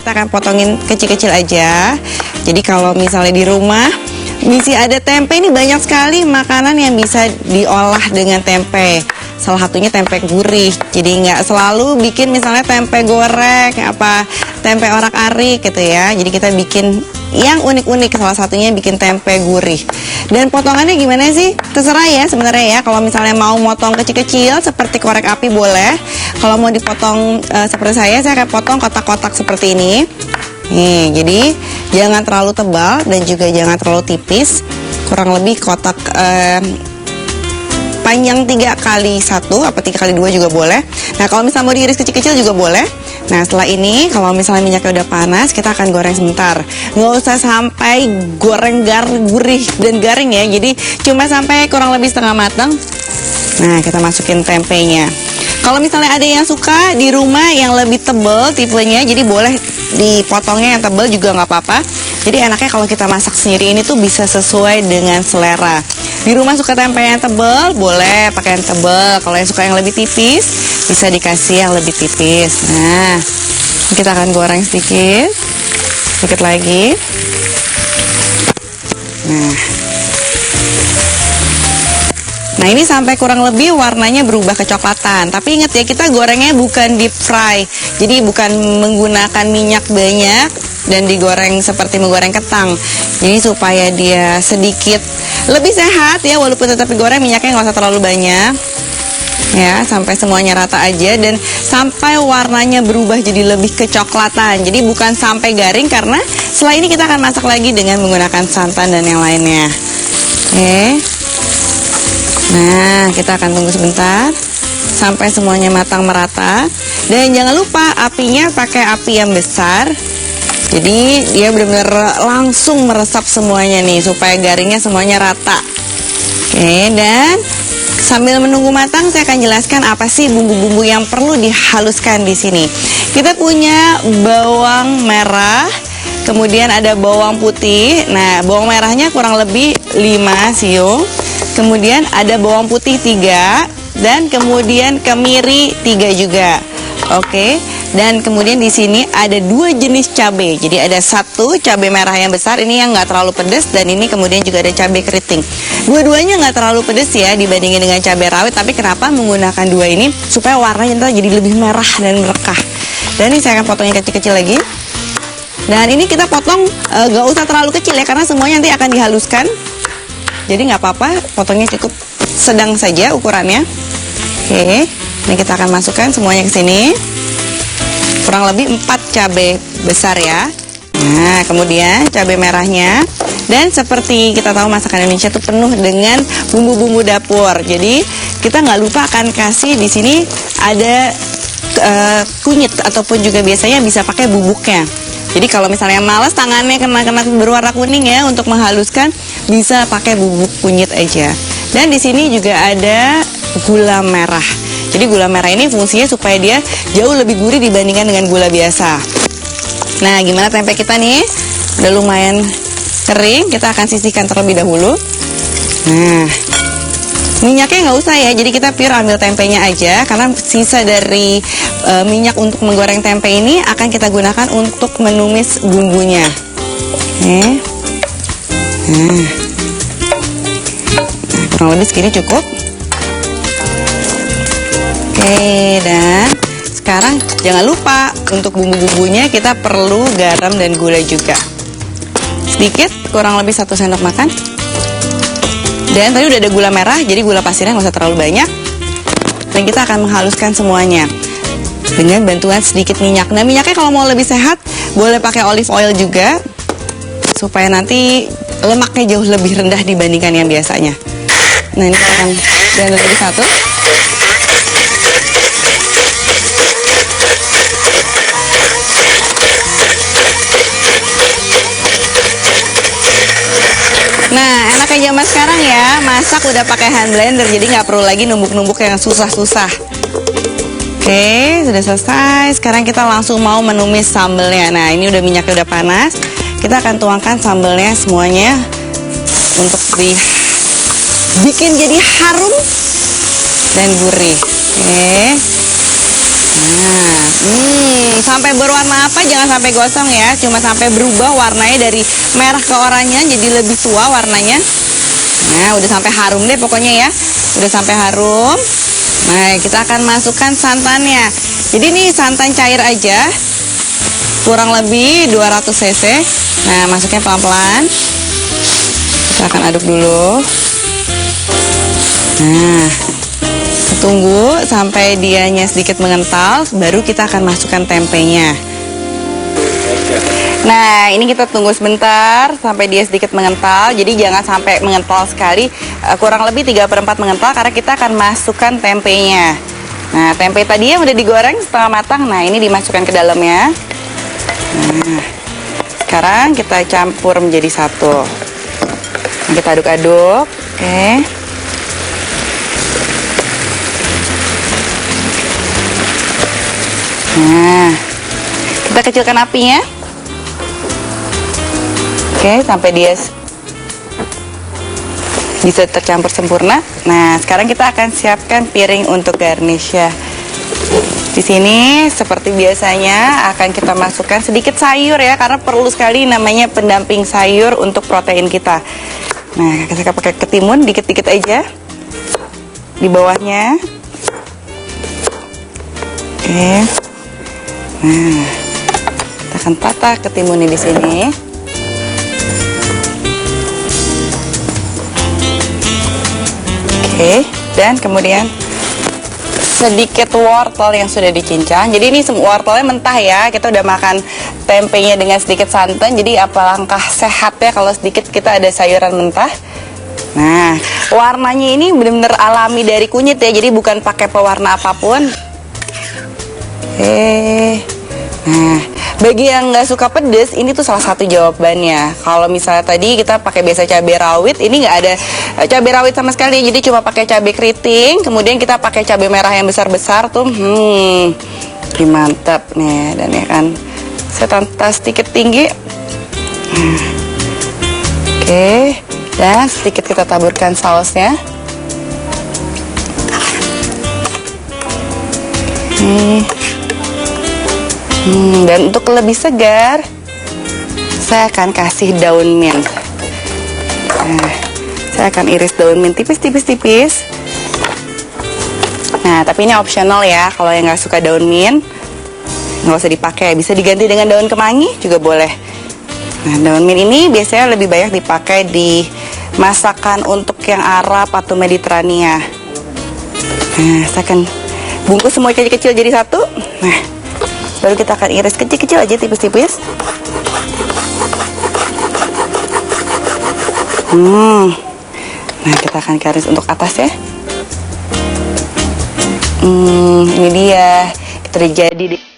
Kita akan potongin kecil-kecil aja. Jadi kalau misalnya di rumah masih ada tempe, ini banyak sekali makanan yang bisa diolah dengan tempe. Salah satunya tempe gurih. Jadi nggak selalu bikin misalnya tempe goreng, tempe orak-arik gitu ya. Jadi kita bikin yang unik-unik, salah satunya bikin tempe gurih. Dan potongannya gimana sih? Terserah ya sebenarnya ya. Kalau misalnya mau motong kecil-kecil seperti korek api boleh. Kalau mau dipotong seperti saya akan potong kotak-kotak seperti ini. Nih, jadi jangan terlalu tebal dan juga jangan terlalu tipis. Kurang lebih kotak panjang 3x1 atau 3x2 juga boleh. Nah, kalau misalnya mau diiris kecil-kecil juga boleh. Nah, setelah ini kalau misalnya minyaknya udah panas, kita akan goreng sebentar. Nggak usah sampai goreng gurih dan garing ya. Jadi cuma sampai kurang lebih setengah matang. Nah, kita masukin tempenya. Kalau misalnya ada yang suka di rumah yang lebih tebal tipenya, jadi boleh dipotongnya yang tebal juga nggak apa-apa. Jadi enaknya kalau kita masak sendiri ini tuh bisa sesuai dengan selera. Di rumah suka tempe yang tebal, boleh pakai yang tebal. Kalau yang suka yang lebih tipis, bisa dikasih yang lebih tipis. Nah, kita akan goreng sedikit lagi. Nah, ini sampai kurang lebih warnanya berubah kecoklatan. Tapi ingat ya, kita gorengnya bukan deep fry. Jadi bukan menggunakan minyak banyak dan digoreng seperti menggoreng kentang. Jadi supaya dia sedikit lebih sehat ya, walaupun tetap digoreng minyaknya nggak usah terlalu banyak. Ya, sampai semuanya rata aja dan sampai warnanya berubah jadi lebih kecoklatan. Jadi bukan sampai garing, karena setelah ini kita akan masak lagi dengan menggunakan santan dan yang lainnya. Oke. Nah, kita akan tunggu sebentar sampai semuanya matang merata. Dan jangan lupa apinya pakai api yang besar. Jadi dia benar-benar langsung meresap semuanya nih, supaya garingnya semuanya rata. Oke, dan sambil menunggu matang saya akan jelaskan apa sih bumbu-bumbu yang perlu dihaluskan di sini. Kita punya bawang merah, kemudian ada bawang putih. Nah, bawang merahnya kurang lebih 5 siung. Kemudian ada bawang putih 3 dan kemudian kemiri 3 juga. Oke. Dan kemudian di sini ada 2 jenis cabai. Jadi ada 1 cabai merah yang besar, ini yang nggak terlalu pedas, dan ini kemudian juga ada cabai keriting. Dua-duanya nggak terlalu pedas ya dibandingin dengan cabai rawit. Tapi kenapa menggunakan 2 ini? Supaya warnanya ntar jadi lebih merah dan merekah. Dan ini saya akan potongnya kecil-kecil lagi. Dan ini kita potong nggak usah terlalu kecil ya, karena semuanya nanti akan dihaluskan. Jadi nggak apa-apa, potongnya cukup sedang saja ukurannya. Oke, ini kita akan masukkan semuanya ke sini. Kurang lebih 4 cabai besar ya. Nah, kemudian cabai merahnya. Dan seperti kita tahu masakan Indonesia itu penuh dengan bumbu-bumbu dapur. Jadi kita nggak lupa akan kasih di sini ada kunyit, ataupun juga biasanya bisa pakai bubuknya. Jadi kalau misalnya malas tangannya kena berwarna kuning ya untuk menghaluskan, bisa pakai bubuk kunyit aja. Dan di sini juga ada gula merah. Jadi gula merah ini fungsinya supaya dia jauh lebih gurih dibandingkan dengan gula biasa. Nah, gimana tempe kita nih? Udah lumayan kering, kita akan sisihkan terlebih dahulu. Nah, minyaknya nggak usah ya, jadi kita pure ambil tempenya aja, karena sisa dari minyak untuk menggoreng tempe ini akan kita gunakan untuk menumis bumbunya. Nah, kurang lebih segini cukup. Oke, dan sekarang jangan lupa untuk bumbu-bumbunya kita perlu garam dan gula juga. Sedikit, kurang lebih 1 sendok makan. Dan tadi udah ada gula merah, jadi gula pasirnya nggak usah terlalu banyak. Dan kita akan menghaluskan semuanya dengan bantuan sedikit minyak. Nah, minyaknya kalau mau lebih sehat, boleh pakai olive oil juga, supaya nanti lemaknya jauh lebih rendah dibandingkan yang biasanya. Nah, ini kita akan blender lagi 1. Nah, enaknya zaman sekarang ya, masak udah pakai hand blender, jadi nggak perlu lagi numbuk-numbuk yang susah-susah. Oke, sudah selesai. Sekarang kita langsung mau menumis sambelnya. Nah, ini udah minyaknya udah panas. Kita akan tuangkan sambelnya semuanya untuk dibikin jadi harum dan gurih. Oke. Sampai berwarna apa jangan sampai gosong ya, cuma sampai berubah warnanya dari merah ke oranye jadi lebih tua warnanya. Nah, udah sampai harum deh pokoknya ya. Udah sampai harum. Nah, kita akan masukkan santannya. Jadi ini santan cair aja. Kurang lebih 200 cc. Nah, masuknya pelan-pelan. Kita akan aduk dulu. Nah, tunggu sampai dianya sedikit mengental, baru kita akan masukkan tempenya. Nah, ini kita tunggu sebentar sampai dia sedikit mengental. Jadi jangan sampai mengental sekali, kurang lebih 3/4 mengental, karena kita akan masukkan tempenya. Nah, tempe tadi yang udah digoreng setengah matang, nah ini dimasukkan ke dalamnya. Nah, sekarang kita campur menjadi satu. Nah, kita aduk-aduk. Oke. Nah, kita kecilkan apinya. Oke, sampai dia bisa tercampur sempurna. Nah, sekarang kita akan siapkan piring untuk garnish ya. Di sini seperti biasanya akan kita masukkan sedikit sayur ya, karena perlu sekali namanya pendamping sayur untuk protein kita. Nah, kita pakai ketimun dikit-dikit aja di bawahnya. Oke. Nah, kita akan patah ketimunnya di sini. Oke, dan kemudian sedikit wortel yang sudah dicincang. Jadi ini semua wortelnya mentah ya. Kita udah makan tempenya dengan sedikit santan. Jadi apa langkah sehat ya kalau sedikit kita ada sayuran mentah. Nah, warnanya ini benar-benar alami dari kunyit ya. Jadi bukan pakai pewarna apapun. Nah, bagi yang nggak suka pedes, ini tuh salah satu jawabannya. Kalau misalnya tadi kita pakai biasa cabai rawit, ini nggak ada cabai rawit sama sekali, jadi cuma pakai cabai keriting. Kemudian kita pakai cabai merah yang besar-besar tuh, mantap nih. Dan ya kan, saya tas sedikit tinggi. Oke, dan sedikit kita taburkan sausnya. Dan untuk lebih segar, saya akan kasih daun mint. Nah, saya akan iris daun mint tipis-tipis. Nah, tapi ini optional ya. Kalau yang nggak suka daun mint, nggak usah dipakai. Bisa diganti dengan daun kemangi juga boleh. Nah, daun mint ini biasanya lebih banyak dipakai di masakan untuk yang Arab atau Mediterania. Nah, saya akan bungkus semua kecil-kecil jadi satu. Nah, baru kita akan iris kecil-kecil aja, tipis-tipis. Nah, kita akan garis untuk atas ya. Ini dia, itu udah jadi.